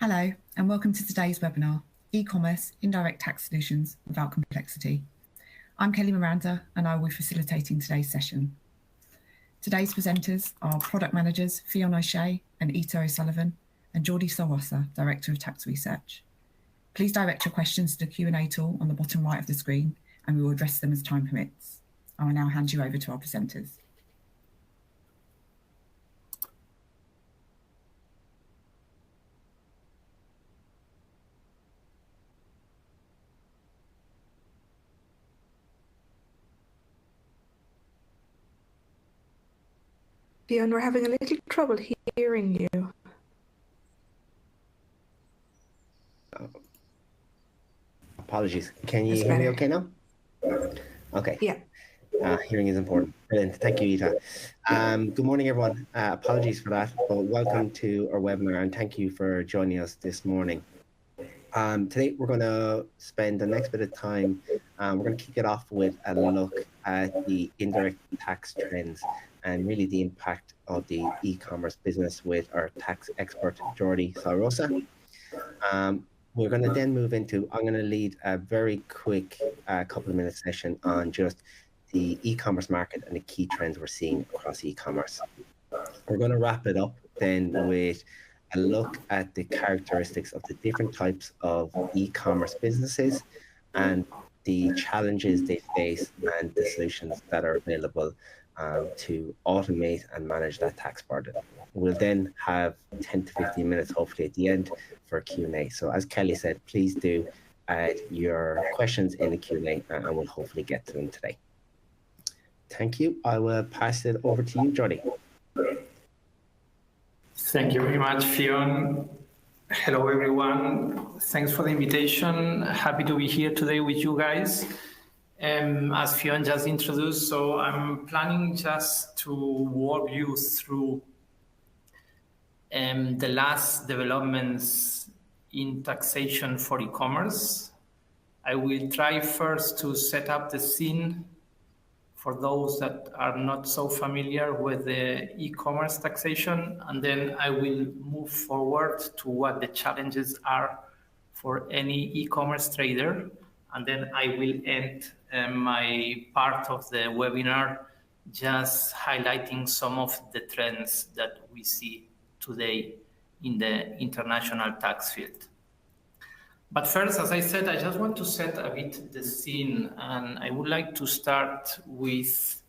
Hello, and welcome to today's webinar, eCommerce Indirect Tax Solutions Without Complexity. I'm Kelly Miranda, and I will be facilitating today's session. Today's presenters are Product Managers Fionn O'Shea and Ito O'Sullivan, and Geordie Solwasser, Director of Tax Research. Please direct your questions to the Q&A tool on the bottom right of the screen, and we will address them as time permits. I will now hand you over to our presenters. Fionn, we're having a little trouble hearing you. Apologies. Can you hear me okay now? Okay. Yeah. Hearing is important. Brilliant. Thank you, Ita. Good morning, everyone. Apologies for that, but welcome to our webinar and thank you for joining us this morning. Today, we're going to spend the next bit of time. We're going to kick it off with a look at the indirect tax trends and really the impact of the e-commerce business with our tax expert, Geordie Solwasser. We're going to then move into, I'm going to lead a very quick couple of minute session on just the e-commerce market and the key trends we're seeing across e-commerce. We're going to wrap it up then with a look at the characteristics of the different types of e-commerce businesses and the challenges they face and the solutions that are available to automate and manage that tax burden. We'll then have 10 to 15 minutes, hopefully at the end, for Q&A. So as Kelly said, please do add your questions in the Q&A and we'll hopefully get to them today. Thank you. I will pass it over to you, Geordie. Thank you very much, Fionn. Hello, everyone. Thanks for the invitation. Happy to be here today with you guys. As Fionn just introduced, so I'm planning just to walk you through the last developments in taxation for e-commerce. I will try first to set up the scene for those that are not so familiar with the e-commerce taxation, and then I will move forward to what the challenges are for any e-commerce trader, and then I will end my part of the webinar just highlighting some of the trends that we see today in the international tax field. But first, as I said, I just want to set a bit the scene, and I would like to start with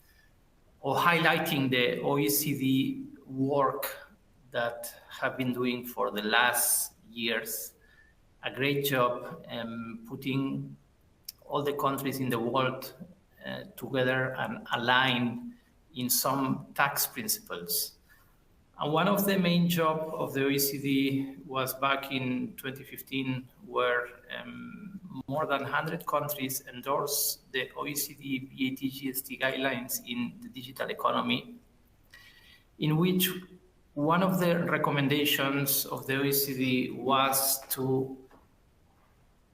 highlighting the OECD work that have been doing for the last years. A great job putting all the countries in the world together and align in some tax principles. And one of the main jobs of the OECD was back in 2015, where more than 100 countries endorsed the OECD VAT GST guidelines in the digital economy, in which one of the recommendations of the OECD was to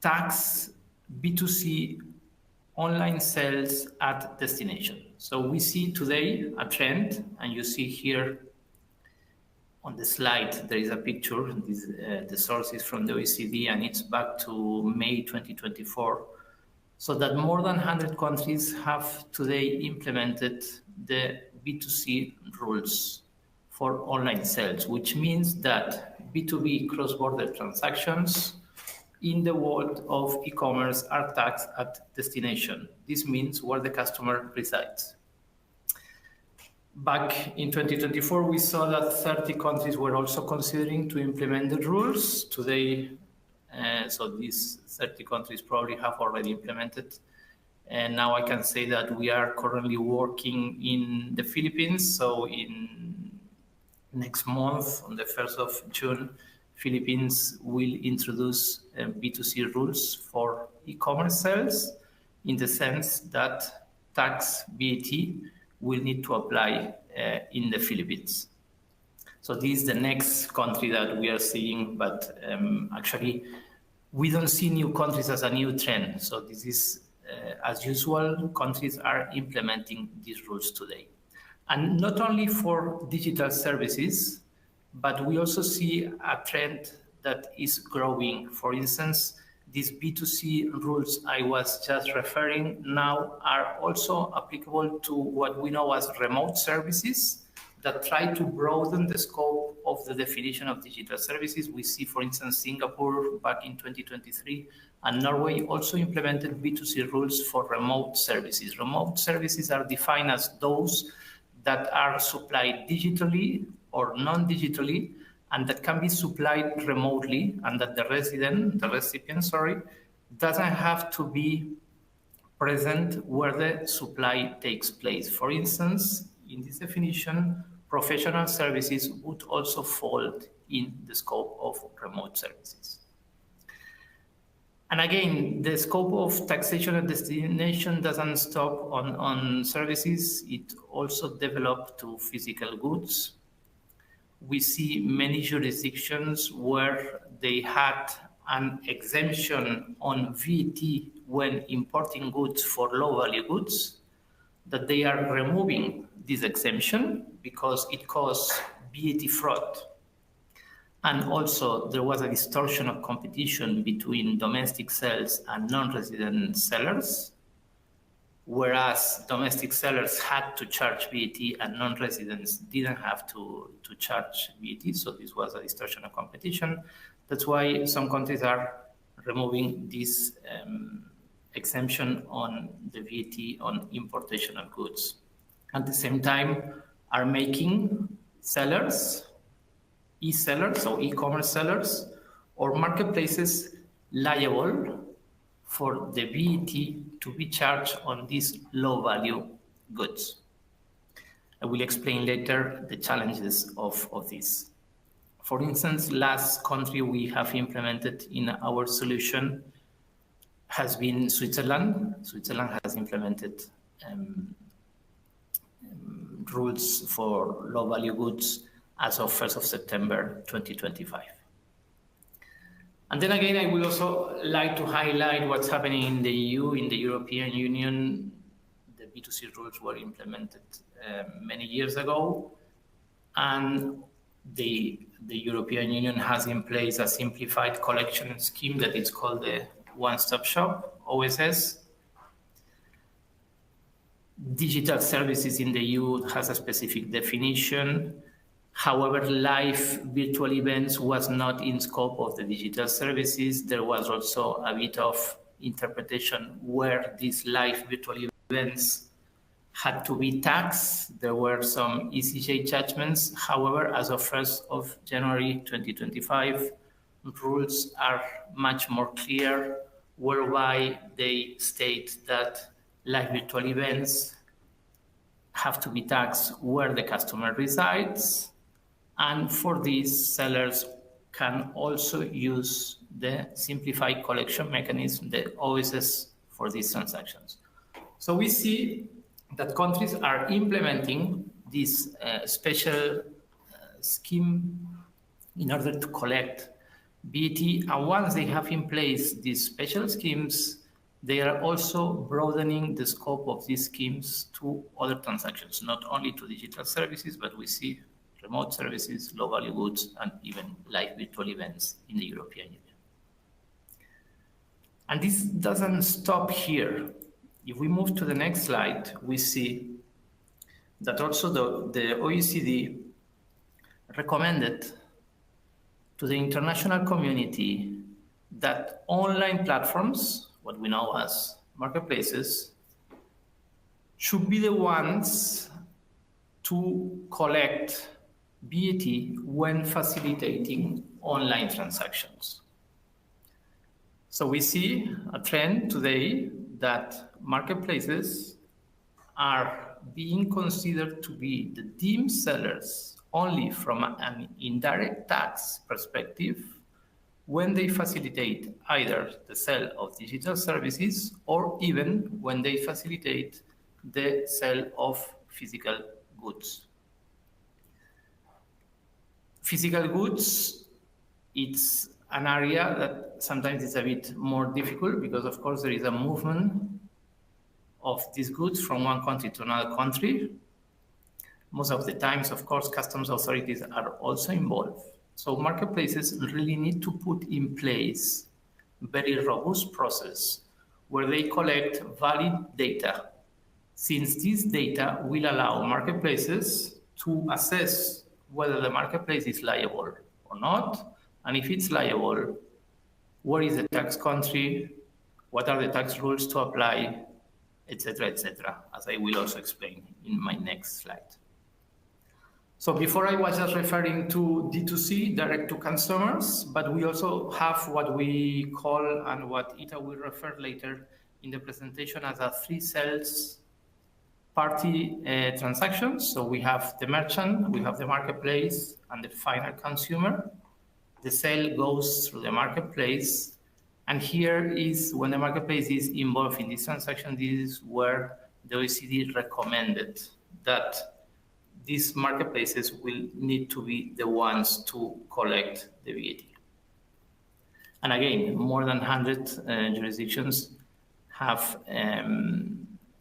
tax B2C online sales at destination. So we see today a trend, and you see here on the slide, there is a picture. The source is from the OECD, and it's back to May 2024. So that more than 100 countries have today implemented the B2C rules for online sales, which means that B2B cross-border transactions in the world of e-commerce are taxed at destination. This means where the customer resides. Back in 2024, we saw that 30 countries were also considering to implement the rules. Today, so these 30 countries probably have already implemented. And now I can say that we are currently working in the Philippines. So in next month, on the 1st of June, Philippines will introduce B2C rules for e-commerce sales in the sense that tax VAT will need to apply in the Philippines. So this is the next country that we are seeing, but actually we don't see new countries as a new trend. So this is, as usual, countries are implementing these rules today. And not only for digital services, but we also see a trend that is growing. For instance, these B2C rules I was just referring now are also applicable to what we know as remote services that try to broaden the scope of the definition of digital services. We see, for instance, Singapore back in 2023 and Norway also implemented B2C rules for remote services. Remote services are defined as those that are supplied digitally or non-digitally and that can be supplied remotely, and that the recipient, doesn't have to be present where the supply takes place. For instance, in this definition, professional services would also fall in the scope of remote services. And again, the scope of taxation and destination doesn't stop on services. It also developed to physical goods. We see many jurisdictions where they had an exemption on VAT when importing goods for low-value goods, that they are removing this exemption because it caused VAT fraud. And also there was a distortion of competition between domestic sales and non-resident sellers, whereas domestic sellers had to charge VAT and non-residents didn't have to charge VAT. So this was a distortion of competition. That's why some countries are removing this exemption on the VAT on importation of goods. At the same time, are making sellers, e-sellers, so e-commerce sellers, or marketplaces liable for the VAT to be charged on these low-value goods. I will explain later the challenges of this. For instance, last country we have implemented in our solution has been Switzerland. Switzerland has implemented rules for low-value goods as of 1st of September 2025. And then again, I would also like to highlight what's happening in the EU, in the European Union. The B2C rules were implemented many years ago, and the European Union has in place a simplified collection scheme that is called the One-Stop Shop, OSS. Digital services in the EU has a specific definition. However, live virtual events was not in scope of the digital services. There was also a bit of interpretation where these live virtual events had to be taxed. There were some ECJ judgments. However, as of 1st of January 2025, rules are much more clear, whereby they state that live virtual events have to be taxed where the customer resides. And for these, sellers can also use the simplified collection mechanism, the OSS, for these transactions. So we see that countries are implementing this special scheme in order to collect VAT. And once they have in place these special schemes, they are also broadening the scope of these schemes to other transactions, not only to digital services, but we see remote services, low-value goods, and even live virtual events in the European Union. And this doesn't stop here. If we move to the next slide, we see that also the OECD recommended to the international community that online platforms, what we know as marketplaces, should be the ones to collect VAT when facilitating online transactions. So we see a trend today that marketplaces are being considered to be the deemed sellers only from an indirect tax perspective when they facilitate either the sale of digital services or even when they facilitate the sale of physical goods. Physical goods, it's an area that sometimes is a bit more difficult because, of course, there is a movement of these goods from one country to another country. Most of the times, of course, customs authorities are also involved. So marketplaces really need to put in place very robust process where they collect valid data, since this data will allow marketplaces to assess whether the marketplace is liable or not, and if it's liable, where is the tax country, what are the tax rules to apply, etc., as I will also explain in my next slide. So before I was just referring to D2C, direct to consumers, but we also have what we call, and what Ita will refer later in the presentation, as a three sales party transactions. So we have the merchant, we have the marketplace, and the final consumer. The sale goes through the marketplace, and here is when the marketplace is involved in this transaction, this is where the OECD recommended that these marketplaces will need to be the ones to collect the VAT. And again, more than 100 jurisdictions have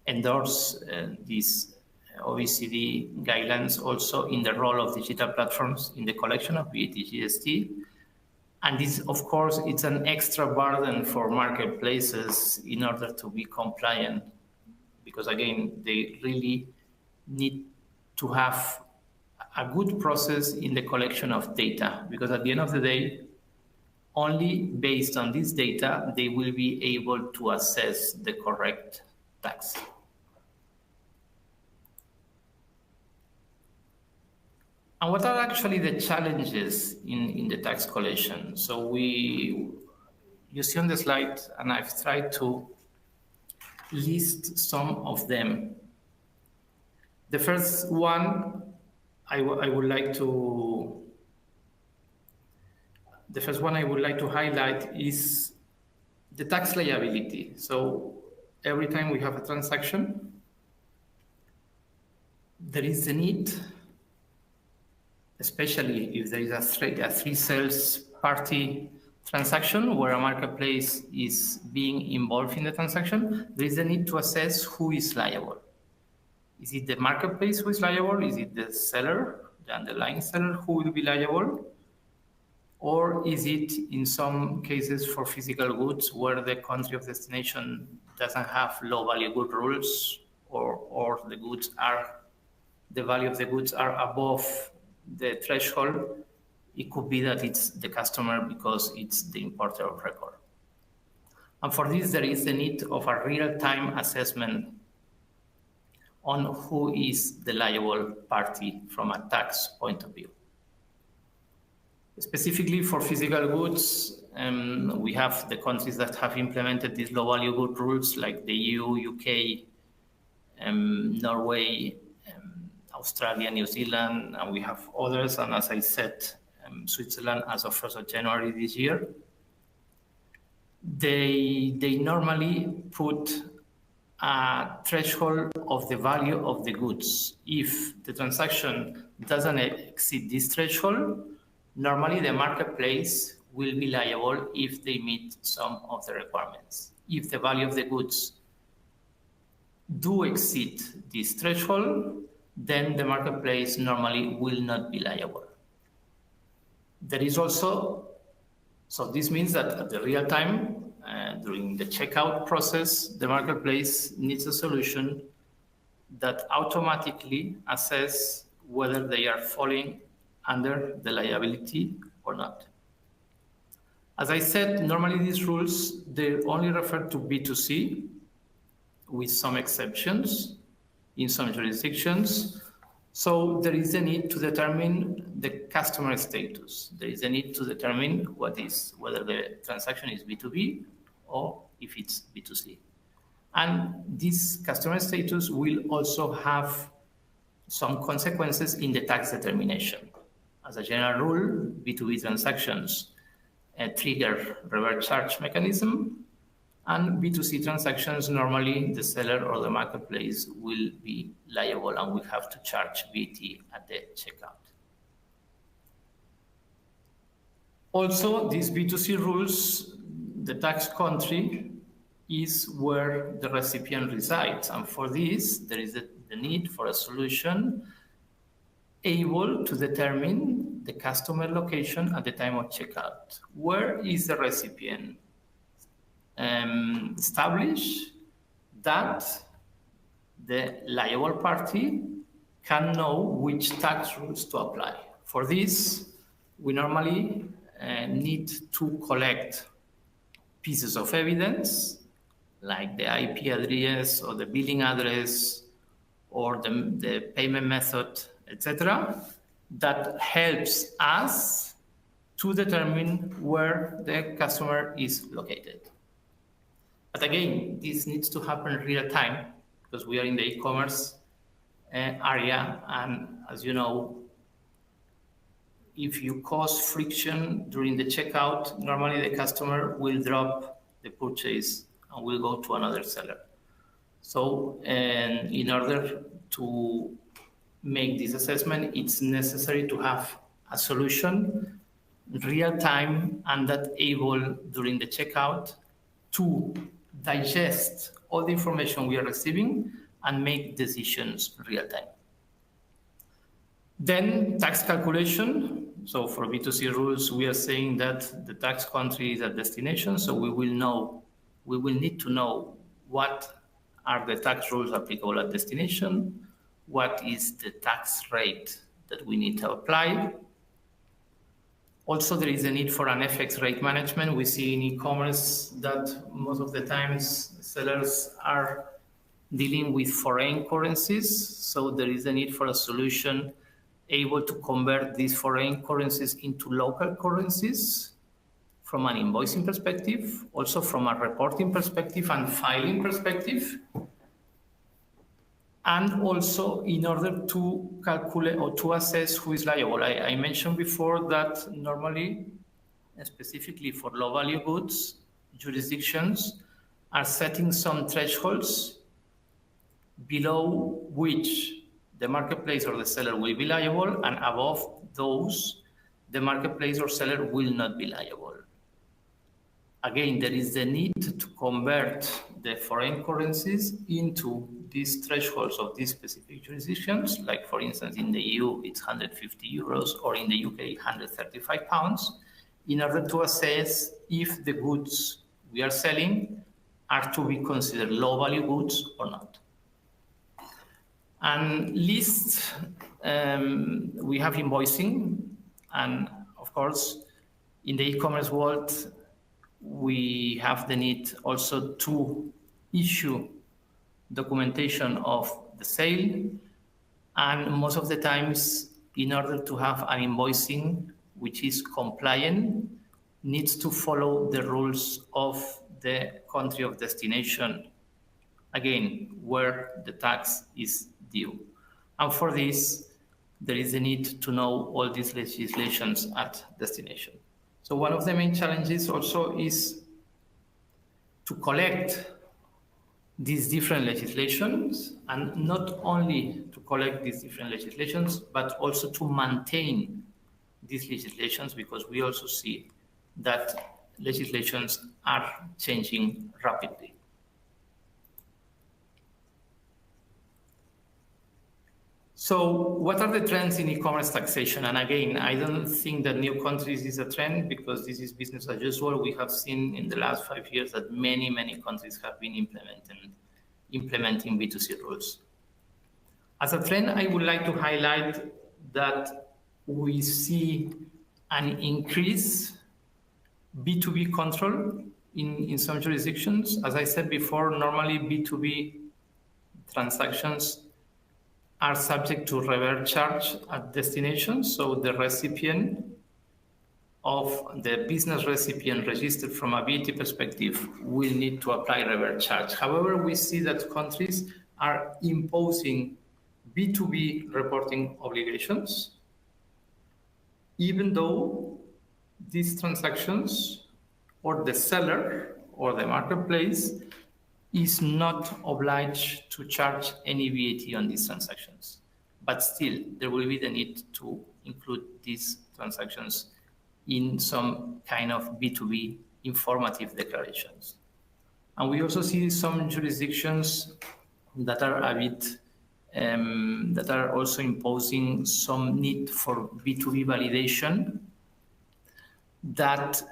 endorsed these OECD guidelines also in the role of digital platforms in the collection of VAT GST. And this, of course, it's an extra burden for marketplaces in order to be compliant, because again, they really need to have a good process in the collection of data, because at the end of the day, only based on this data, they will be able to assess the correct tax. And what are actually the challenges in the tax collection? So you see on the slide, and I've tried to list some of them. The first one I would like to highlight is the tax liability. So every time we have a transaction, there is a need, especially if there is a three sales party transaction where a marketplace is being involved in the transaction, there is a need to assess who is liable. Is it the marketplace who is liable? Is it the seller, the underlying seller, who will be liable? Or is it, in some cases for physical goods, where the country of destination doesn't have low value good rules, or the value of the goods are above the threshold? It could be that it's the customer because it's the importer of record. And for this, there is the need of a real-time assessment on who is the liable party from a tax point of view. Specifically for physical goods, we have the countries that have implemented these low value good rules, like the EU, UK, Norway, Australia, New Zealand, and we have others, and as I said, Switzerland as of 1st of January this year. They normally put a threshold of the value of the goods. If the transaction doesn't exceed this threshold, normally the marketplace will be liable if they meet some of the requirements. If the value of the goods do exceed this threshold, then the marketplace normally will not be liable. There is also, so this means that at the real time, during the checkout process, the marketplace needs a solution that automatically assess whether they are falling under the liability or not. As I said, normally these rules, they only refer to B2C, with some exceptions in some jurisdictions. So there is a need to determine the customer status. There is a need to determine whether the transaction is B2B or if it's B2C. And this customer status will also have some consequences in the tax determination. As a general rule, B2B transactions trigger reverse charge mechanism, and B2C transactions, normally the seller or the marketplace will be liable and will have to charge VAT at the checkout. Also, these B2C rules, the tax country is where the recipient resides. And for this, there is the need for a solution able to determine the customer location at the time of checkout. Where is the recipient established that the liable party can know which tax rules to apply. For this, we normally need to collect pieces of evidence, like the IP address or the billing address or the payment method, etc., that helps us to determine where the customer is located. But again, this needs to happen real time because we are in the e-commerce area, and as you know, if you cause friction during the checkout, normally the customer will drop the purchase and will go to another seller. So, and in order to make this assessment, it's necessary to have a solution real time and that able during the checkout to digest all the information we are receiving and make decisions real time. Then tax calculation. So for B2C rules, we are saying that the tax country is a destination. So we will need to know what are the tax rules applicable at destination, what is the tax rate that we need to apply. Also, there is a need for an FX rate management. We see in e-commerce that most of the times sellers are dealing with foreign currencies. So there is a need for a solution able to convert these foreign currencies into local currencies from an invoicing perspective, also from a reporting perspective and filing perspective. And also in order to calculate or to assess who is liable. I mentioned before that normally, specifically for low value goods, jurisdictions are setting some thresholds below which the marketplace or the seller will be liable, and above those, the marketplace or seller will not be liable. Again, there is the need to convert the foreign currencies into these thresholds of these specific jurisdictions. Like for instance, in the EU, it's 150 euros, or in the UK, 135 pounds, in order to assess if the goods we are selling are to be considered low value goods or not. And least, we have invoicing. And of course, in the e-commerce world, we have the need also to issue documentation of the sale. And most of the times, in order to have an invoicing which is compliant, needs to follow the rules of the country of destination, again, where the tax is due. And for this, there is a need to know all these legislations at destination. So one of the main challenges also is to collect these different legislations, and not only to collect these different legislations, but also to maintain these legislations, because we also see that legislations are changing rapidly. So what are the trends in e-commerce taxation? And again, I don't think that new countries is a trend, because this is business as usual. We have seen in the last 5 years that many countries have been implementing B2C rules. As a trend, I would like to highlight that we see an increase B2B control in some jurisdictions. As I said before, normally B2B transactions are subject to reverse charge at destination. So the recipient of the business recipient registered from a VAT perspective will need to apply reverse charge. However, we see that countries are imposing B2B reporting obligations, even though these transactions or the seller or the marketplace is not obliged to charge any VAT on these transactions. But still, there will be the need to include these transactions in some kind of B2B informative declarations. And we also see some jurisdictions that are a bit that are also imposing some need for B2B validation that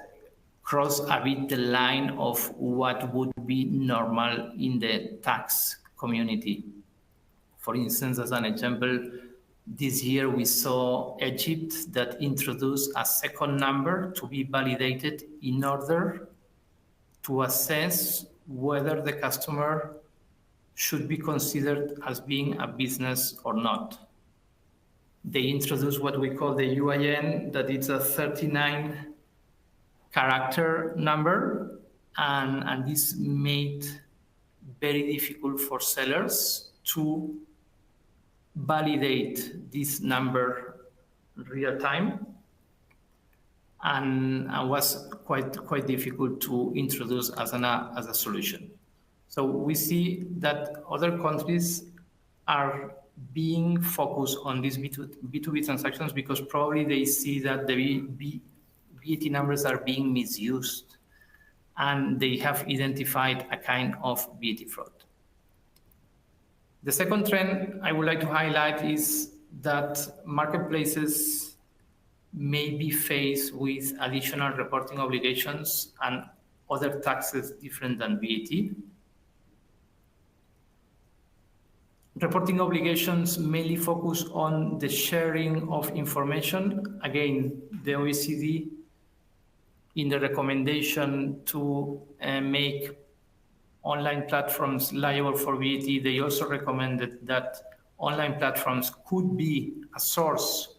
cross a bit the line of what would be normal in the tax community. For instance, as an example, this year we saw Egypt that introduced a second number to be validated in order to assess whether the customer should be considered as being a business or not. They introduced what we call the UIN, that it's a 39 character number, and this made very difficult for sellers to validate this number real time, and was quite difficult to introduce as a solution. So we see that other countries are being focused on these B2B transactions because probably they see that the VAT numbers are being misused, and they have identified a kind of VAT fraud. The second trend I would like to highlight is that marketplaces may be faced with additional reporting obligations and other taxes different than VAT. Reporting obligations mainly focus on the sharing of information. Again, the OECD, in the recommendation to make online platforms liable for VAT, they also recommended that online platforms could be a source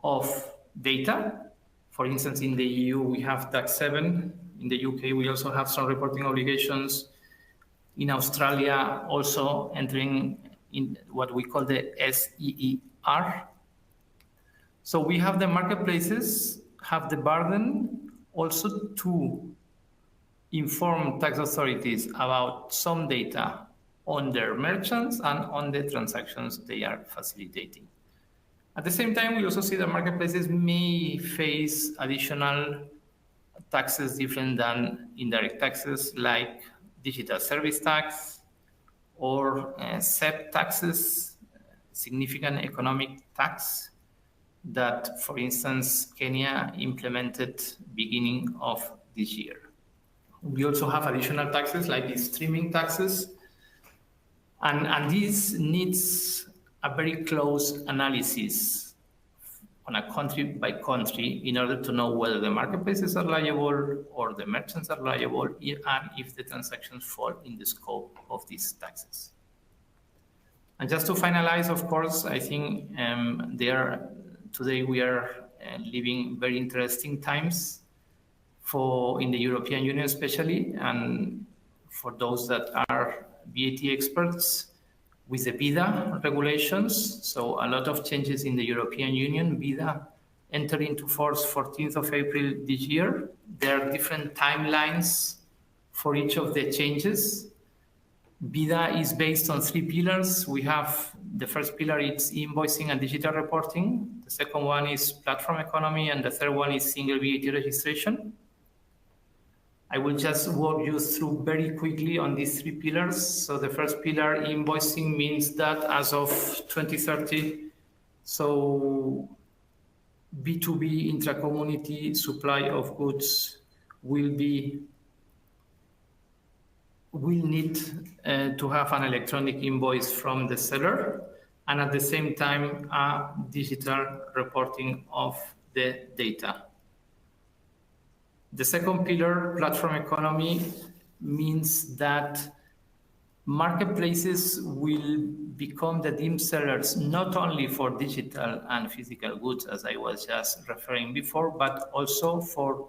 of data. For instance, in the EU, we have tax 7. In the UK, we also have some reporting obligations. In Australia, also entering in what we call the SEER. So we have the marketplaces have the burden also to inform tax authorities about some data on their merchants and on the transactions they are facilitating. At the same time, we also see that marketplaces may face additional taxes different than indirect taxes, like digital service tax or SEP taxes, significant economic tax, that, for instance, Kenya implemented beginning of this year. We also have additional taxes like the streaming taxes, and this needs a very close analysis on a country by country in order to know whether the marketplaces are liable or the merchants are liable, and if the transactions fall in the scope of these taxes. And just to finalize, of course, I think today we are living very interesting times in the European Union especially, and for those that are VAT experts, with the VIDA regulations. So a lot of changes in the European Union. VIDA entered into force 14th of April this year. There are different timelines for each of the changes. VIDA is based on 3 pillars. We have the first pillar, it's invoicing and digital reporting. The second one is platform economy, and the third one is single VAT registration. I will just walk you through very quickly on these 3 pillars. So the first pillar, invoicing, means that as of 2030, so B2B intra-community supply of goods will need to have an electronic invoice from the seller, and at the same time, a digital reporting of the data. The second pillar, platform economy, means that marketplaces will become the deemed sellers not only for digital and physical goods, as I was just referring before, but also for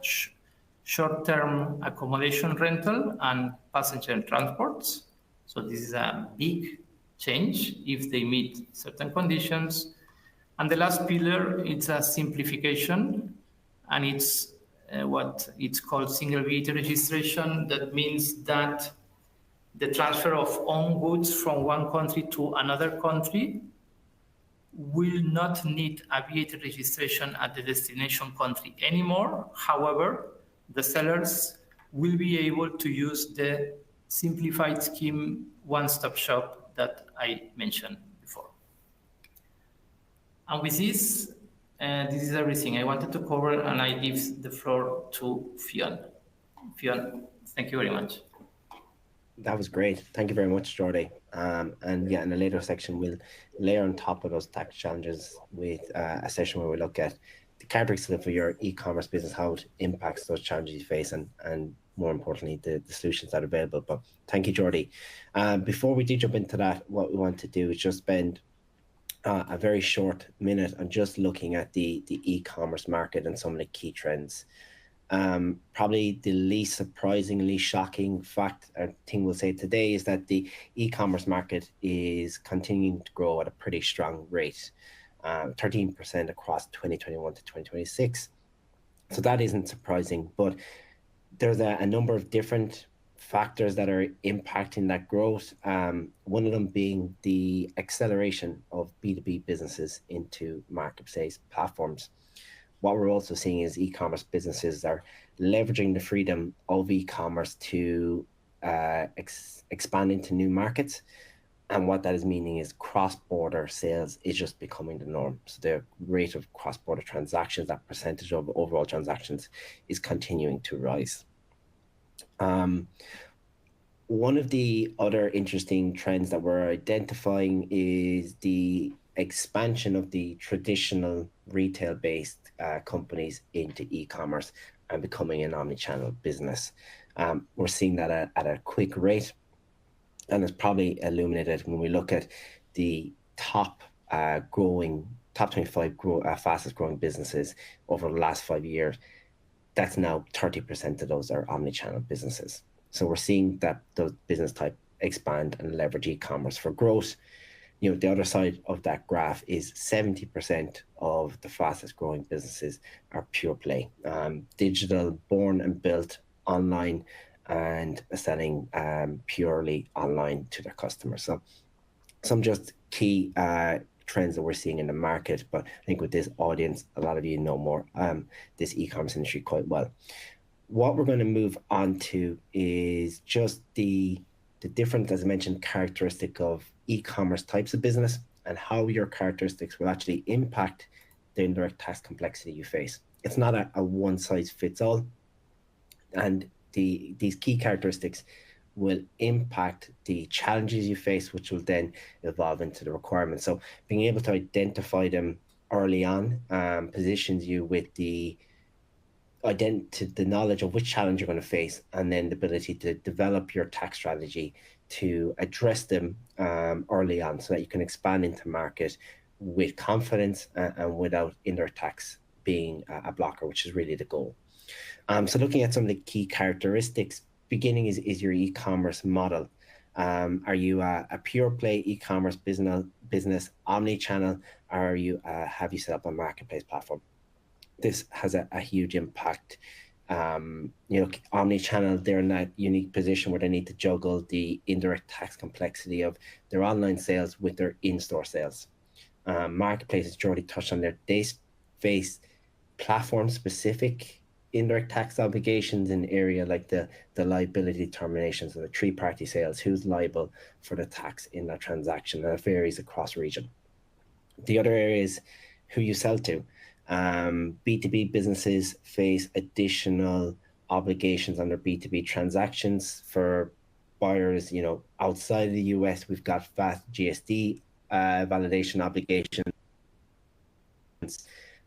short-term accommodation rental and passenger transports. So this is a big change if they meet certain conditions. And the last pillar, it's a simplification, and it's what it's called single VAT registration. That means that the transfer of own goods from one country to another country will not need a VAT registration at the destination country anymore. However, the sellers will be able to use the simplified scheme one-stop shop that I mentioned before. And with this, this is everything I wanted to cover, and I give the floor to Fionn. Fionn, thank you very much. That was great. Thank you very much, Jordi. And yeah, in a later section, we'll layer on top of those tax challenges with a session where we look at the characteristics of your e-commerce business, how it impacts those challenges you face, and more importantly, the solutions that are available. But thank you, Jordi. Before we do jump into that, what we want to do is just spend a very short minute on just looking at the e-commerce market and some of the key trends. Probably the least surprisingly shocking fact or thing we'll say today is that the e-commerce market is continuing to grow at a pretty strong rate, 13% across 2021 to 2026. So that isn't surprising, but there's a number of different factors that are impacting that growth. One of them being the acceleration of B2B businesses into marketplace platforms. What we're also seeing is e-commerce businesses are leveraging the freedom of e-commerce to expand into new markets. And what that is meaning is cross-border sales is just becoming the norm. So the rate of cross-border transactions, that percentage of overall transactions, is continuing to rise. One of the other interesting trends that we're identifying is the expansion of the traditional retail-based companies into e-commerce and becoming an omnichannel business. We're seeing that at a quick rate, and it's probably illuminated when we look at the top 25 fastest growing businesses over the last 5 years. That's now 30% of those are omnichannel businesses. So we're seeing that those business type expand and leverage e-commerce for growth. You know, the other side of that graph is 70% of the fastest growing businesses are pure play, digital, born and built online, and selling purely online to their customers. So some just key trends that we're seeing in the market, but I think with this audience, a lot of you know more this e-commerce industry quite well. What we're going to move on to is just the different, as I mentioned, characteristic of e-commerce types of business and how your characteristics will actually impact the indirect tax complexity you face. It's not a one size fits all, and these key characteristics will impact the challenges you face, which will then evolve into the requirements. So being able to identify them early on positions you with the knowledge of which challenge you're going to face, and then the ability to develop your tax strategy to address them early on so that you can expand into market with confidence and without indirect tax being a blocker, which is really the goal. So looking at some of the key characteristics, beginning is your e-commerce model. Are you a pure play e-commerce business omni-channel, or have you set up a marketplace platform? This has a huge impact. Omni-channel, they're in that unique position where they need to juggle the indirect tax complexity of their online sales with their in-store sales. Marketplaces, Jordi touched on there, they face platform-specific indirect tax obligations in area like the liability determinations of the three-party sales, who's liable for the tax in that transaction, and it varies across region. The other area is who you sell to. B2B businesses face additional obligations on their B2B transactions. For buyers, outside of the US, we've got fast GST validation obligations.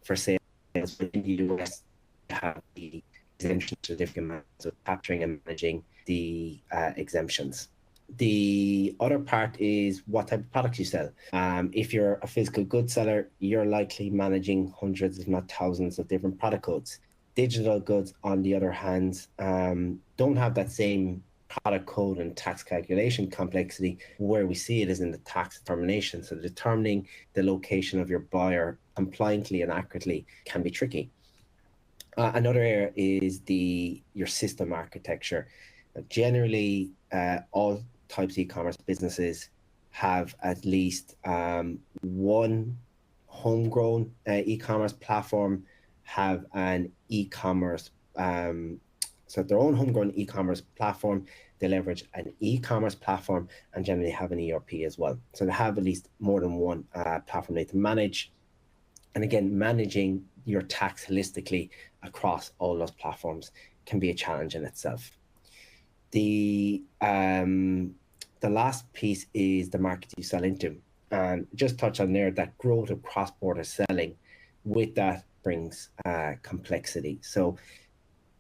For sales within the US, have the exemption certificate, so capturing and managing the exemptions. The other part is what type of products you sell. If you're a physical goods seller, you're likely managing hundreds, if not thousands, of different product codes. Digital goods, on the other hand, don't have that same product code and tax calculation complexity. Where we see it is in the tax determination. So determining the location of your buyer compliantly and accurately can be tricky. Another area is your system architecture. Generally, all types of e-commerce businesses have at least one homegrown e-commerce platform, have an e-commerce, so their own homegrown e-commerce platform. They leverage an e-commerce platform and generally have an ERP as well. So they have at least more than one platform they to manage. And again, managing your tax holistically across all those platforms can be a challenge in itself. The last piece is the market you sell into. And just touch on there that growth of cross-border selling. With that brings complexity. So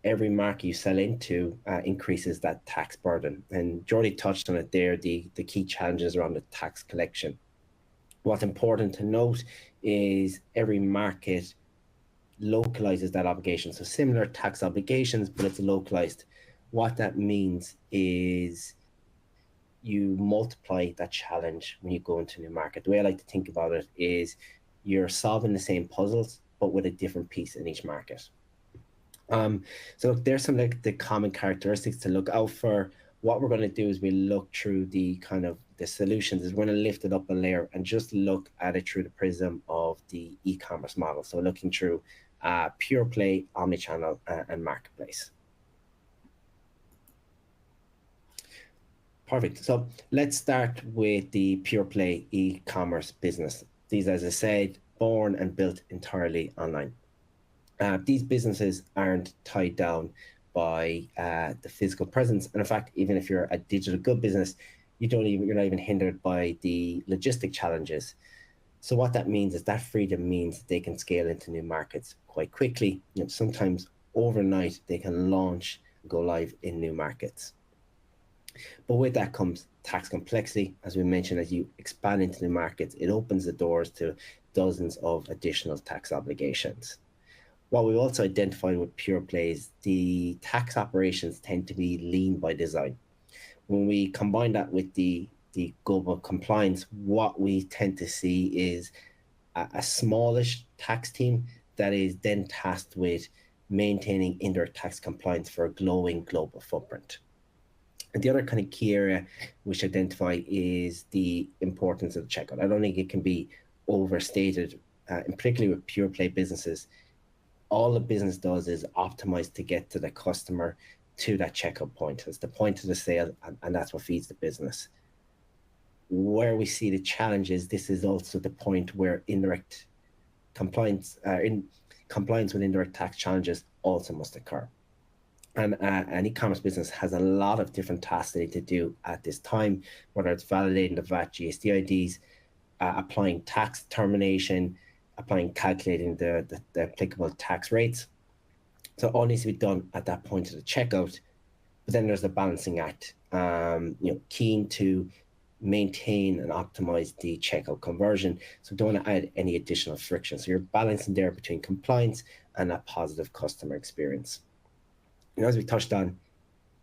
every market you sell into increases that tax burden. And Jordy touched on it there, the key challenges around the tax collection. What's important to note is every market localizes that obligation. So similar tax obligations, but it's localized. What that means is you multiply that challenge when you go into a new market. The way I like to think about it is you're solving the same puzzles, but with a different piece in each market. So there's some like the common characteristics to look out for. What we're going to do is we look through the kind of the solutions. Is we're going to lift it up a layer and just look at it through the prism of the e-commerce model. So looking through pure play, omnichannel, and marketplace. Perfect. So let's start with the pure play e-commerce business. These, as I said, born and built entirely online. These businesses aren't tied down by the physical presence. And in fact, even if you're a digital good business, you're not even hindered by the logistic challenges. So what that means is that freedom means that they can scale into new markets quite quickly. Sometimes overnight they can launch, go live in new markets. But with that comes tax complexity. As we mentioned, as you expand into new markets, it opens the doors to dozens of additional tax obligations. What we also identified with pure plays, the tax operations tend to be lean by design. When we combine that with the global compliance, what we tend to see is a smallish tax team that is then tasked with maintaining indirect tax compliance for a growing global footprint. And the other kind of key area we should identify is the importance of the checkout. I don't think it can be overstated, and particularly with pure play businesses. All the business does is optimize to get to the customer to that checkout point. It's the point of the sale, and that's what feeds the business. Where we see the challenge is this is also the point where indirect compliance, compliance with indirect tax challenges also must occur. And an e-commerce business has a lot of different tasks they need to do at this time, whether it's validating the VAT GST IDs, applying tax determination, calculating the applicable tax rates. So all needs to be done at that point of the checkout. But then there's the balancing act, keen to maintain and optimize the checkout conversion. So don't want to add any additional friction. So you're balancing there between compliance and a positive customer experience. As we touched on,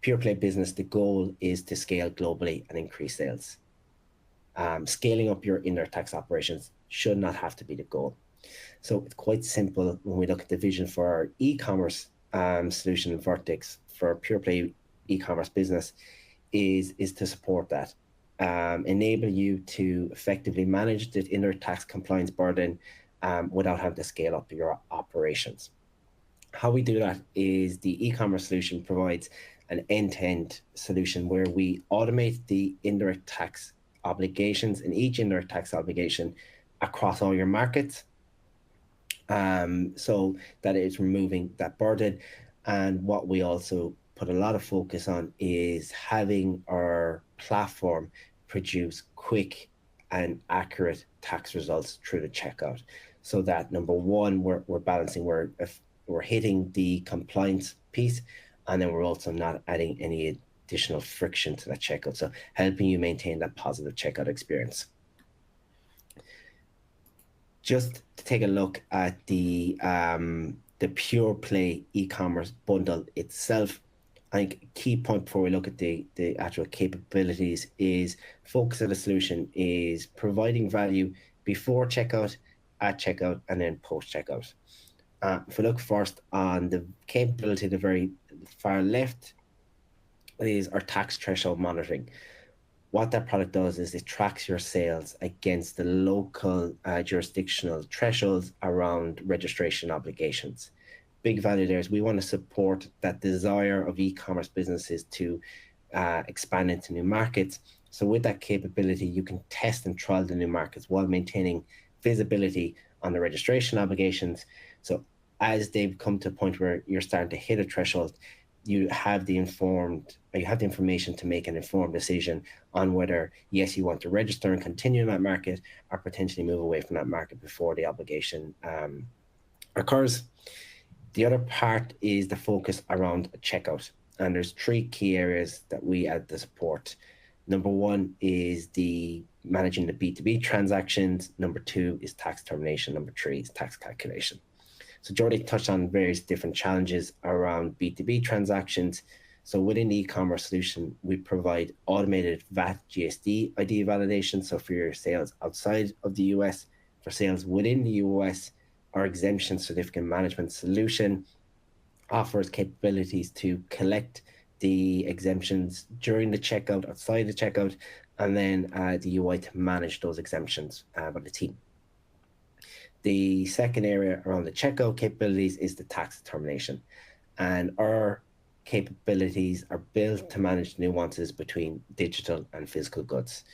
pure play business, the goal is to scale globally and increase sales. Scaling up your indirect tax operations should not have to be the goal. So it's quite simple when we look at the vision for our e-commerce solution, Vertex, for pure play e-commerce business, is to support that. Enable you to effectively manage the indirect tax compliance burden without having to scale up your operations. How we do that is the e-commerce solution provides an end-to-end solution where we automate the indirect tax obligations and each indirect tax obligation across all your markets, so that it's removing that burden. And what we also put a lot of focus on is having our platform produce quick and accurate tax results through the checkout, so that number one, we're balancing, we're hitting the compliance piece, and then we're also not adding any additional friction to that checkout. So helping you maintain that positive checkout experience. Just to take a look at the pure play e-commerce bundle itself, I think a key point before we look at the actual capabilities is focus of the solution is providing value before checkout, at checkout, and then post checkout. If we look first on the capability at the very far left, is our tax threshold monitoring. What that product does is it tracks your sales against the local jurisdictional thresholds around registration obligations. Big value there is we want to support that desire of e-commerce businesses to expand into new markets. So with that capability, you can test and trial the new markets while maintaining visibility on the registration obligations. So as they've come to a point where you're starting to hit a threshold, you have the information to make an informed decision on whether, yes, you want to register and continue in that market, or potentially move away from that market before the obligation occurs. The other part is the focus around checkout. And there's three key areas that we add the support. Number one is the managing the B2B transactions. Number two is tax termination. Number three is tax calculation. So Jordi touched on various different challenges around B2B transactions. So within the e-commerce solution, we provide automated VAT GST ID validation. So for your sales outside of the US, for sales within the US, our exemption certificate management solution offers capabilities to collect the exemptions during the checkout, outside the checkout, and then the UI to manage those exemptions by the team. The second area around the checkout capabilities is the tax determination. And our capabilities are built to manage nuances between digital and physical goods.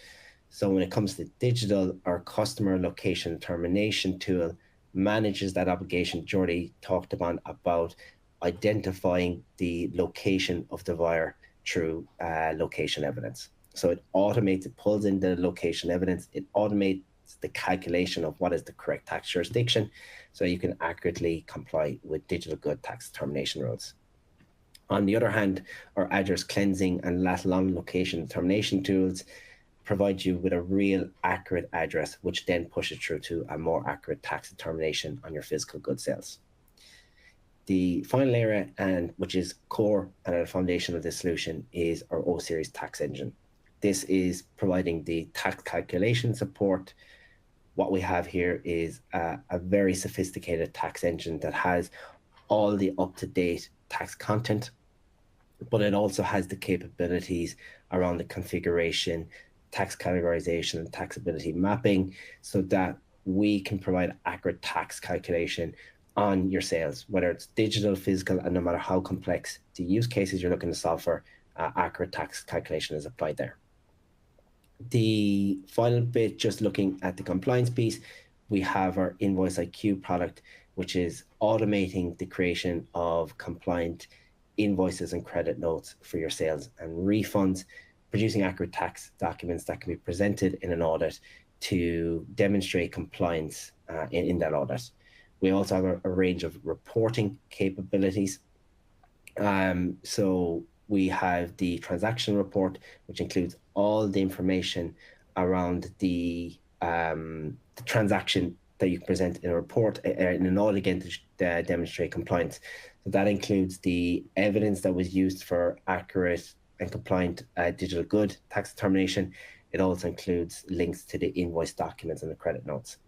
So when it comes to digital, our customer location determination tool manages that obligation Jordi talked about identifying the location of the buyer through location evidence. So it automates, it pulls in the location evidence, it automates the calculation of what is the correct tax jurisdiction, so you can accurately comply with digital good tax determination rules. On the other hand, our address cleansing and lat long location determination tools provide you with a real accurate address, which then pushes through to a more accurate tax determination on your physical good sales. The final area, and which is core and at the foundation of this solution, is our O-Series tax engine. This is providing the tax calculation support. What we have here is a very sophisticated tax engine that has all the up-to-date tax content, but it also has the capabilities around the configuration, tax categorization, and taxability mapping, so that we can provide accurate tax calculation on your sales, whether it's digital, physical, and no matter how complex the use cases you're looking to solve for, accurate tax calculation is applied there. The final bit, just looking at the compliance piece, we have our Invoice IQ product, which is automating the creation of compliant invoices and credit notes for your sales and refunds, producing accurate tax documents that can be presented in an audit to demonstrate compliance in that audit. We also have a range of reporting capabilities. So we have the transaction report, which includes all the information around the transaction that you can present in a report, in an audit again, to demonstrate compliance. So that includes the evidence that was used for accurate and compliant digital good tax determination. It also includes links to the invoice documents and the credit notes.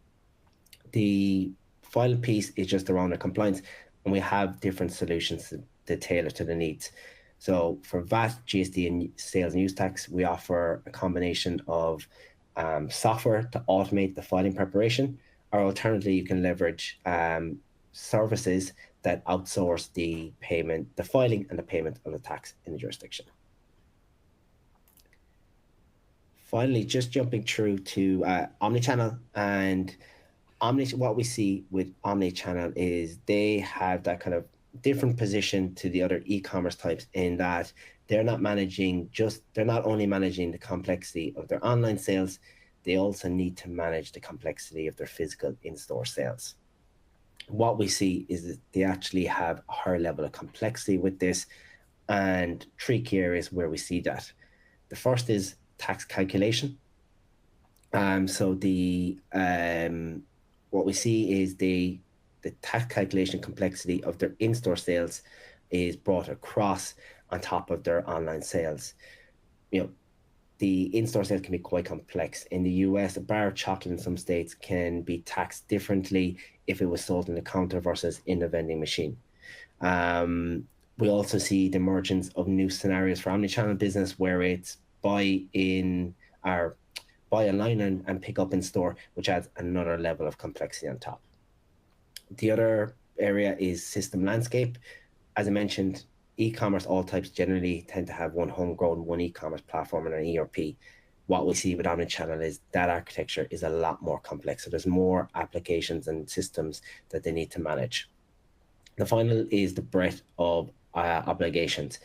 The final piece is just around the compliance, and we have different solutions to tailor to the needs. So for VAT, GST, and sales and use tax, we offer a combination of software to automate the filing preparation, or alternatively, you can leverage services that outsource the payment, the filing and the payment of the tax in the jurisdiction. Finally, just jumping through to omnichannel, and what we see with omnichannel is they have that kind of different position to the other e-commerce types, in that they're not only managing the complexity of their online sales, they also need to manage the complexity of their physical in-store sales. What we see is that they actually have a higher level of complexity with this, and three key areas where we see that. The first is tax calculation. So what we see is the tax calculation complexity of their in-store sales is brought across on top of their online sales. The in-store sales can be quite complex. In the US, a bar of chocolate in some states can be taxed differently if it was sold in the counter versus in the vending machine. We also see the emergence of new scenarios for omnichannel business, where it's buy online and pick up in store, which adds another level of complexity on top. The other area is system landscape. As I mentioned, e-commerce, all types generally tend to have one homegrown, one e-commerce platform and an ERP. what we see with omnichannel is that architecture is a lot more complex. So there's more applications and systems that they need to manage. The final is the breadth of obligations.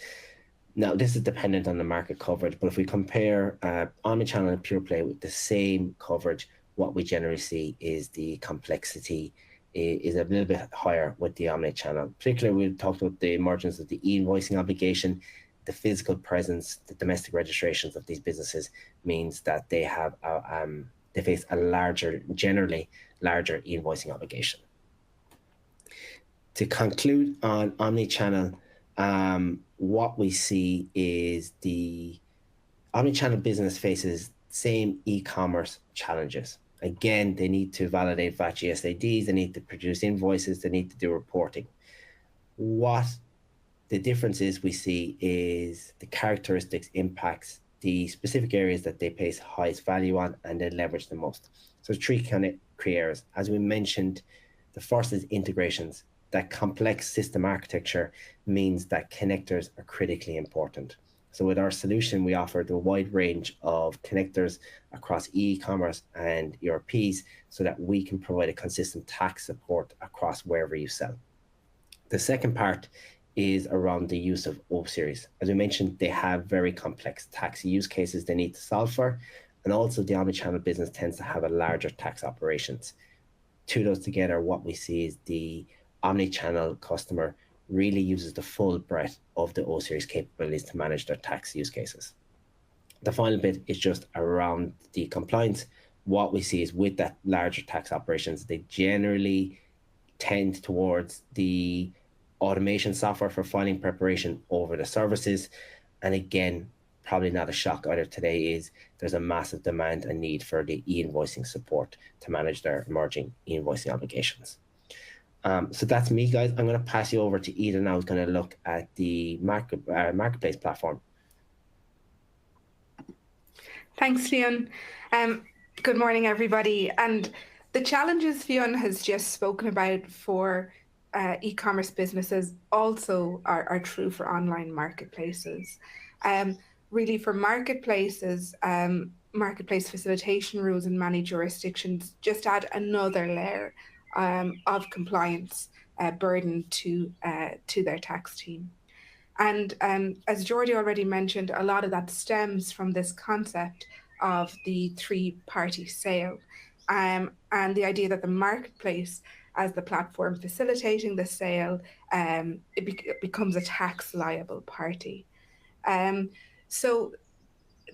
Now, this is dependent on the market coverage, but if we compare omnichannel and pure play with the same coverage, what we generally see is the complexity is a little bit higher with the omnichannel. Particularly, we talked about the emergence of the e-invoicing obligation, the physical presence, the domestic registrations of these businesses means that they have they face a generally larger e-invoicing obligation. To conclude on omnichannel, what we see is the omnichannel business faces same e-commerce challenges. Again, they need to validate VAT GSADs, they need to produce invoices, they need to do reporting. What the difference is we see is the characteristics impacts the specific areas that they place highest value on and they leverage the most. So three kind of key areas. As we mentioned, the first is integrations. That complex system architecture means that connectors are critically important. So with our solution, we offer the wide range of connectors across e-commerce and ERPs so that we can provide a consistent tax support across wherever you sell. The second part is around the use of O series. As we mentioned, they have very complex tax use cases they need to solve for. And also the omnichannel business tends to have a larger tax operations. Two of those together, what we see is the omnichannel customer really uses the full breadth of the O series capabilities to manage their tax use cases. The final bit is just around the compliance. What we see is with that larger tax operations, they generally tend towards the automation software for filing preparation over the services. And again, probably not a shock either today is there's a massive demand and need for the e-invoicing support to manage their emerging e-invoicing obligations. So that's me, guys. I'm going to pass you over to Ida now, who's going to look at the marketplace platform. Thanks, Leon. Good morning, everybody. And the challenges Fionn has just spoken about for e-commerce businesses also are true for online marketplaces. Really, for marketplaces, marketplace facilitation rules in many jurisdictions just add another layer of compliance burden to their tax team. And as Jordi already mentioned, a lot of that stems from this concept of the three-party sale and the idea that the marketplace, as the platform facilitating the sale, it becomes a tax liable party. So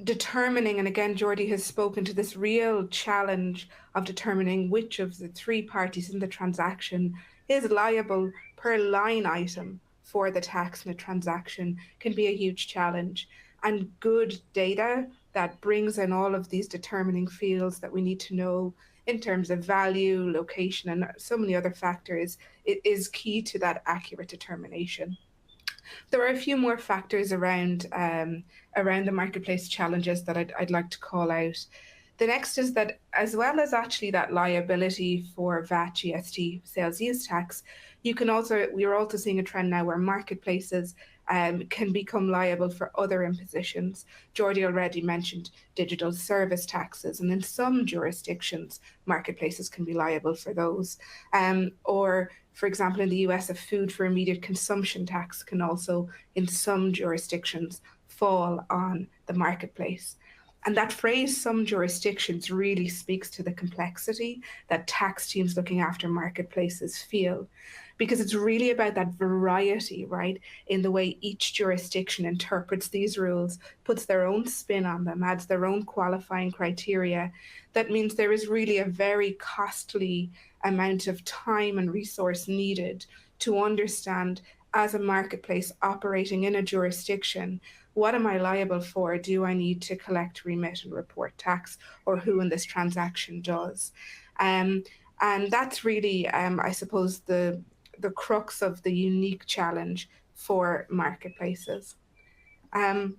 determining, and again, Jordi has spoken to this real challenge of determining which of the three parties in the transaction is liable per line item for the tax in a transaction can be a huge challenge. And good data that brings in all of these determining fields that we need to know in terms of value, location, and so many other factors, it is key to that accurate determination. There are a few more factors around the marketplace challenges that I'd like to call out. The next is that, as well as actually that liability for VAT, GST, sales use tax, we're also seeing a trend now where marketplaces can become liable for other impositions. Jordi already mentioned digital service taxes, and in some jurisdictions, marketplaces can be liable for those. Or, for example, in the US, a food for immediate consumption tax can also, in some jurisdictions, fall on the marketplace. And that phrase, some jurisdictions, really speaks to the complexity that tax teams looking after marketplaces feel, because it's really about that variety, right, in the way each jurisdiction interprets these rules, puts their own spin on them, adds their own qualifying criteria. That means there is really a very costly amount of time and resource needed to understand, as a marketplace operating in a jurisdiction, what am I liable for? Do I need to collect, remit, and report tax, or who in this transaction does? And that's really, I suppose, the crux of the unique challenge for marketplaces. And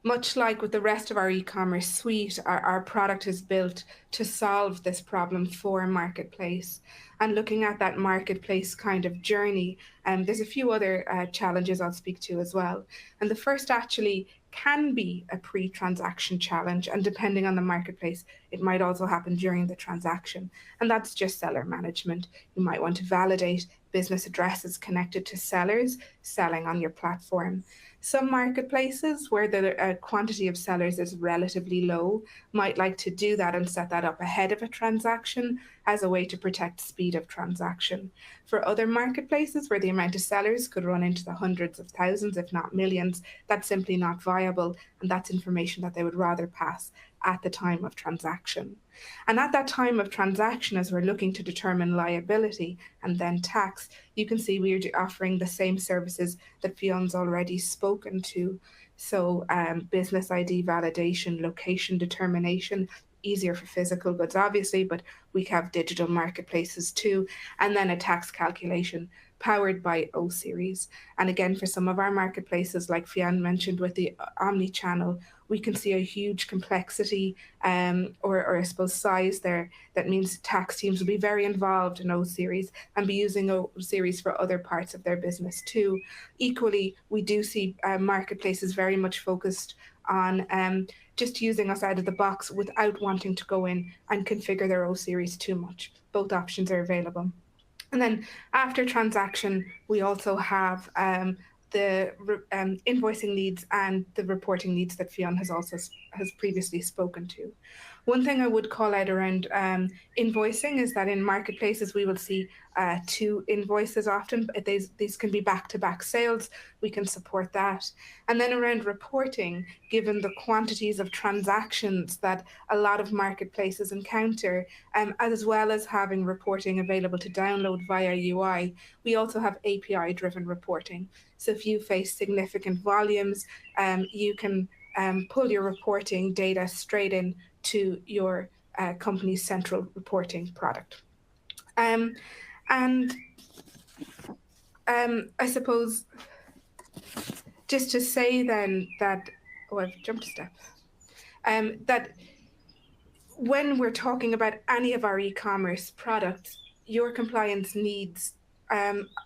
Much like with the rest of our e-commerce suite, our product is built to solve this problem for a marketplace. And looking at that marketplace kind of journey, there's a few other challenges I'll speak to as well. And the first actually can be a pre-transaction challenge, and depending on the marketplace, it might also happen during the transaction. And that's just seller management. You might want to validate business addresses connected to sellers selling on your platform. Some marketplaces where the quantity of sellers is relatively low might like to do that and set that up ahead of a transaction as a way to protect speed of transaction. For other marketplaces where the amount of sellers could run into the hundreds of thousands, if not millions, that's simply not viable, and that's information that they would rather pass at the time of transaction. And at that time of transaction, as we're looking to determine liability and then tax, you can see we're offering the same services that Fion's already spoken to. So business ID validation, location determination, easier for physical goods, obviously, but we have digital marketplaces too, and then a tax calculation powered by O-Series. And again, for some of our marketplaces, like Fionn mentioned with the omnichannel, we can see a huge complexity or I suppose size there. That means tax teams will be very involved in O-Series and be using O-Series for other parts of their business too. Equally, we do see marketplaces very much focused on just using us out of the box without wanting to go in and configure their O-Series too much. Both options are available. And then after transaction, we also have the invoicing needs and the reporting needs that Fionn has previously spoken to. One thing I would call out around invoicing is that in marketplaces, we will see 2 invoices often. These can be back-to-back sales. We can support that. And then around reporting, given the quantities of transactions that a lot of marketplaces encounter, as well as having reporting available to download via UI, we also have API-driven reporting. So if you face significant volumes, you can pull your reporting data straight in to your company's central reporting product. And I suppose just to say then that, I've jumped a step, that when we're talking about any of our e-commerce products, your compliance needs,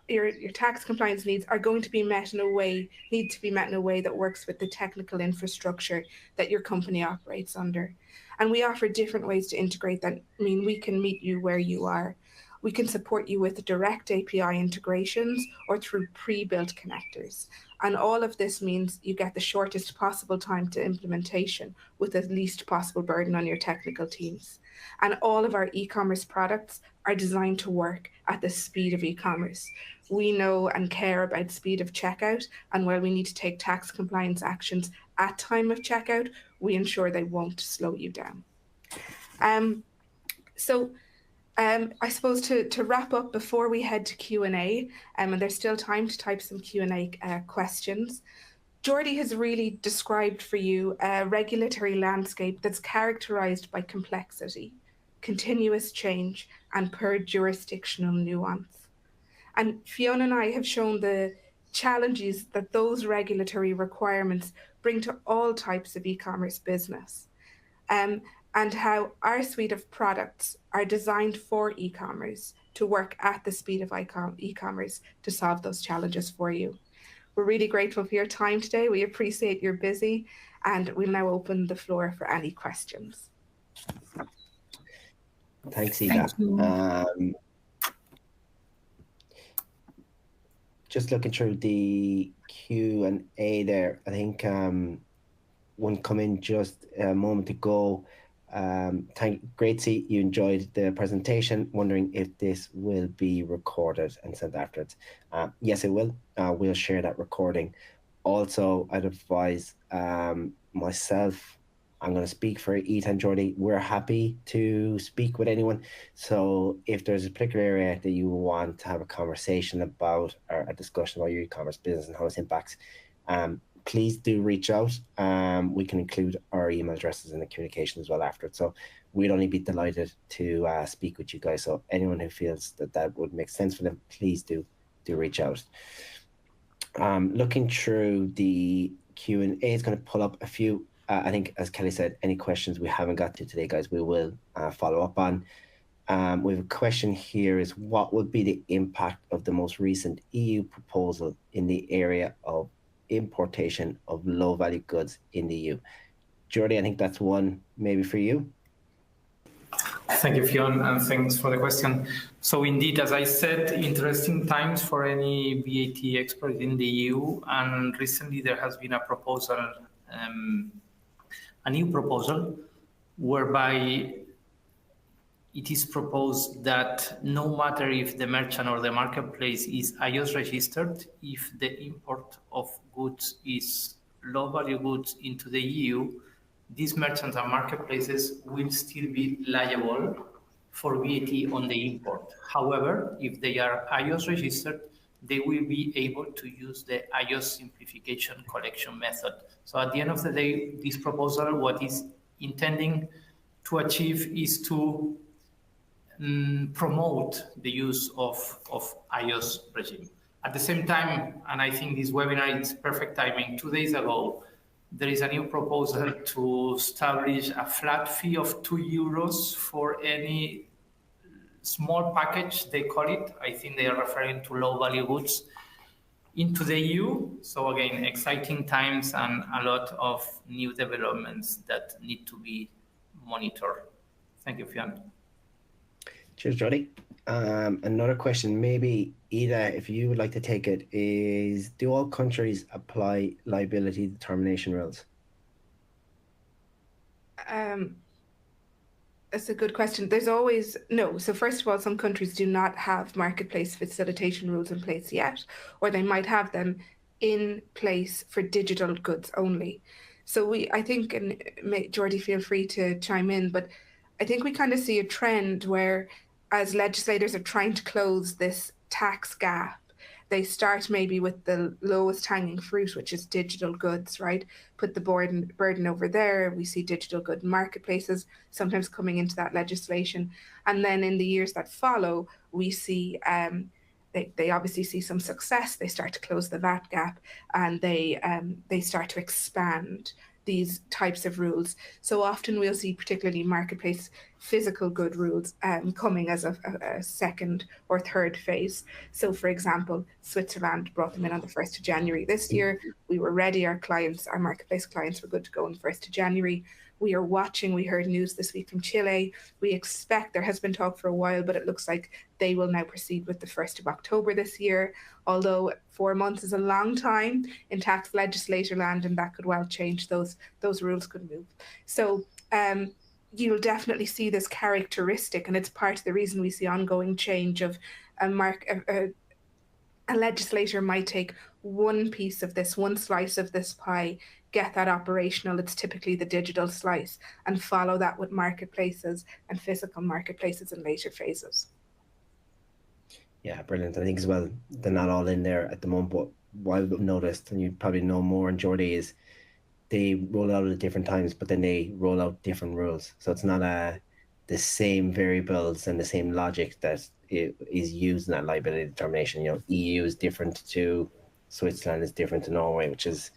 your tax compliance needs are going to be met in a way, need to be met in a way that works with the technical infrastructure that your company operates under. And we offer different ways to integrate that. I mean, we can meet you where you are. We can support you with direct API integrations or through pre-built connectors. And all of this means you get the shortest possible time to implementation with the least possible burden on your technical teams. And all of our e-commerce products are designed to work at the speed of e-commerce. We know and care about speed of checkout, and while we need to take tax compliance actions at time of checkout, we ensure they won't slow you down. I suppose to wrap up before we head to Q&A, and there's still time to type some Q&A questions, Jordi has really described for you a regulatory landscape that's characterized by complexity, continuous change, and per jurisdictional nuance. And Fiona and I have shown the challenges that those regulatory requirements bring to all types of e-commerce business, and how our suite of products are designed for e-commerce to work at the speed of e-commerce to solve those challenges for you. We're really grateful for your time today. We appreciate you're busy, and we'll now open the floor for any questions. Thanks, Ida. Just looking through the Q&A there, I think one come in just a moment ago. Great to see you enjoyed the presentation. Wondering if this will be recorded and sent afterwards. Yes, it will. We'll share that recording. Also, I'd advise myself, I'm going to speak for Ita and Jordi. We're happy to speak with anyone. So if there's a particular area that you want to have a conversation about or a discussion about your e-commerce business and how it impacts, please do reach out. We can include our email addresses in the communication as well afterwards. So we'd only be delighted to speak with you guys. So anyone who feels that that would make sense for them, please do reach out. Looking through the Q&A is going to pull up a few. I think, as Kelly said, any questions we haven't got to today, guys, we will follow up on. We have a question here: is what would be the impact of the most recent EU proposal in the area of importation of low-value goods in the EU? Jordi, I think that's one maybe for you. Thank you, Fionn, and thanks for the question. So indeed, as I said, interesting times for any VAT expert in the EU. And recently there has been a proposal, a new proposal, whereby it is proposed that no matter if the merchant or the marketplace is iOS registered, if the import of goods is low-value goods into the EU, these merchants and marketplaces will still be liable for VAT on the import. However, if they are iOS registered, they will be able to use the iOS simplification collection method. So at the end of the day, this proposal, what is intending to achieve is to promote the use of iOS regime. At the same time, and I think this webinar is perfect timing, 2 days ago, there is a new proposal to establish a flat fee of €2 for any small package, they call it. I think they are referring to low-value goods into the EU. So again, exciting times and a lot of new developments that need to be monitored. Thank you, Fionn. Cheers, Jordi. Another question, maybe Ida, if you would like to take it, is do all countries apply liability determination rules? That's a good question. There's always no. So first of all, some countries do not have marketplace facilitation rules in place yet, or they might have them in place for digital goods only. So I think, and Jordi, feel free to chime in, but I think we kind of see a trend where as legislators are trying to close this tax gap, they start maybe with the lowest hanging fruit, which is digital goods, right? Put the burden over there. We see digital good marketplaces sometimes coming into that legislation. And then in the years that follow, we see they obviously see some success. They start to close the VAT gap, and they start to expand these types of rules. So often we'll see particularly marketplace physical good rules coming as a second or third phase. So for example, Switzerland brought them in on the 1st of January this year. We were ready, our marketplace clients were good to go on the 1st of January. We are watching, we heard news this week from Chile. We expect, there has been talk for a while, but it looks like they will now proceed with the 1st of October this year. Although 4 months is a long time in tax legislator land, and that could well change. Those rules could move. So you'll definitely see this characteristic, and it's part of the reason we see ongoing change of a legislator might take one piece of this, one slice of this pie, get that operational, it's typically the digital slice, and follow that with marketplaces and physical marketplaces in later phases. Yeah, brilliant. I think as well, they're not all in there at the moment, but what I've noticed, and you probably know more in Jordi, is they roll out at different times, but then they roll out different rules. So it's not the same variables and the same logic that is used in that liability determination. You know, EU is different to Switzerland, is different to Norway, which is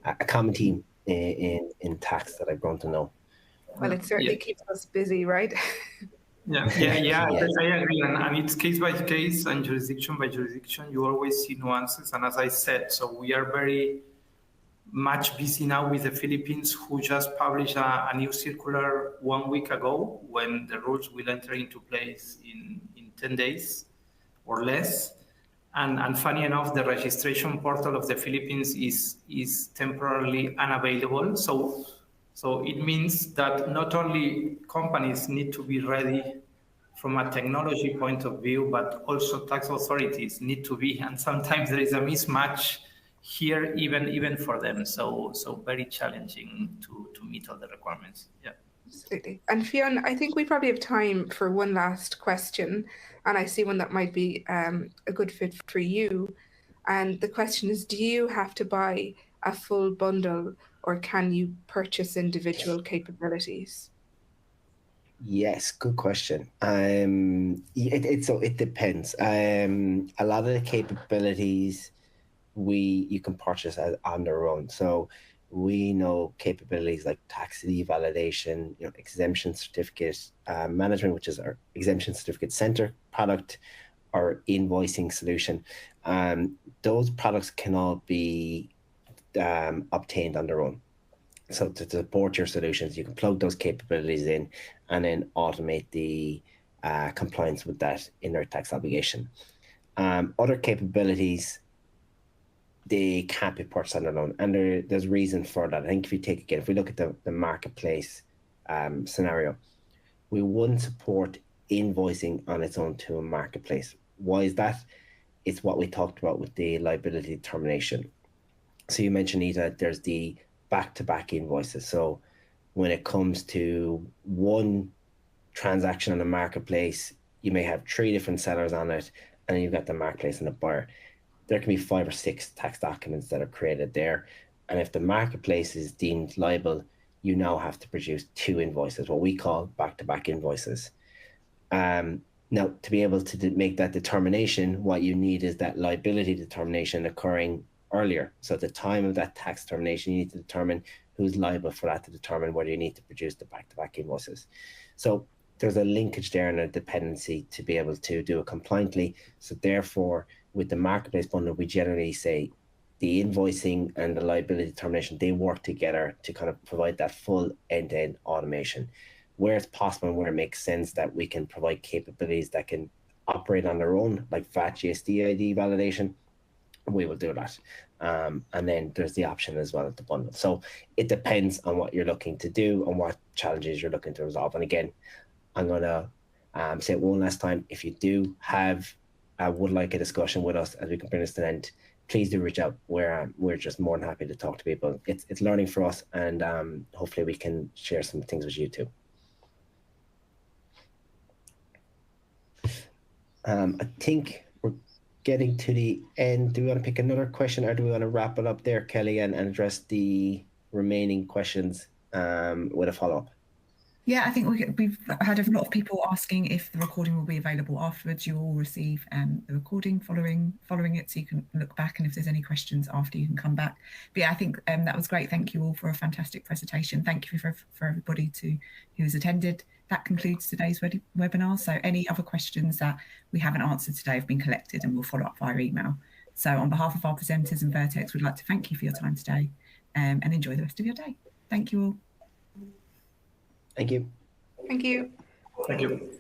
a common theme in tax that I've grown to know. Well, it certainly keeps us busy, right? Yeah, I agree. And it's case by case and jurisdiction by jurisdiction. You always see nuances. And as I said, so we are very much busy now with the Philippines, who just published a new circular 1 week ago, when the rules will enter into place in 10 days or less. And funny enough, the registration portal of the Philippines is temporarily unavailable. So it means that not only companies need to be ready from a technology point of view, but also tax authorities need to be. And sometimes there is a mismatch here, even for them. So very challenging to meet all the requirements. Yeah. Absolutely. And Fionn, I think we probably have time for one last question, and I see one that might be a good fit for you. And the question is, do you have to buy a full bundle, or can you purchase individual capabilities? Yes, good question. It depends. A lot of the capabilities you can purchase on their own. So we know capabilities like tax ID validation, exemption certificate management, which is our exemption certificate center product, or invoicing solution. Those products can all be obtained on their own. So to support your solutions, you can plug those capabilities in and then automate the compliance with that indirect tax obligation. Other capabilities, they can't be purchased on their own, and there's reason for that. I think if we look at the marketplace scenario, we wouldn't support invoicing on its own to a marketplace. Why is that? It's what we talked about with the liability determination. So you mentioned, Ita, there's the back-to-back invoices. So when it comes to one transaction on the marketplace, you may have 3 different sellers on it, and then you've got the marketplace and the buyer. There can be 5 or 6 tax documents that are created there. And if the marketplace is deemed liable, you now have to produce 2 invoices, what we call back-to-back invoices. Now, to be able to make that determination, what you need is that liability determination occurring earlier. So at the time of that tax determination, you need to determine who's liable for that to determine whether you need to produce the back-to-back invoices. So there's a linkage there and a dependency to be able to do it compliantly. So therefore, with the marketplace bundle, we generally say the invoicing and the liability determination, they work together to kind of provide that full end-to-end automation. Where it's possible and where it makes sense that we can provide capabilities that can operate on their own, like VAT GST ID validation, we will do that. And then there's the option as well at the bundle. So it depends on what you're looking to do and what challenges you're looking to resolve. And again, I'm going to say it one last time. If you do would like a discussion with us as we can bring this to an end, please do reach out. We're just more than happy to talk to people. It's learning for us, and hopefully we can share some things with you too. I think we're getting to the end. Do we want to pick another question, or do we want to wrap it up there, Kelly, and address the remaining questions with a follow-up? Yeah, I think we've had a lot of people asking if the recording will be available afterwards. You will receive the recording following it, so you can look back, and if there's any questions after, you can come back. But yeah, I think that was great. Thank you all for a fantastic presentation. Thank you for everybody who's attended. That concludes today's webinar. So any other questions that we haven't answered today have been collected, and we'll follow up via email. So on behalf of our presenters and Vertex, we'd like to thank you for your time today, and enjoy the rest of your day. Thank you all. Thank you. Thank you. Thank you.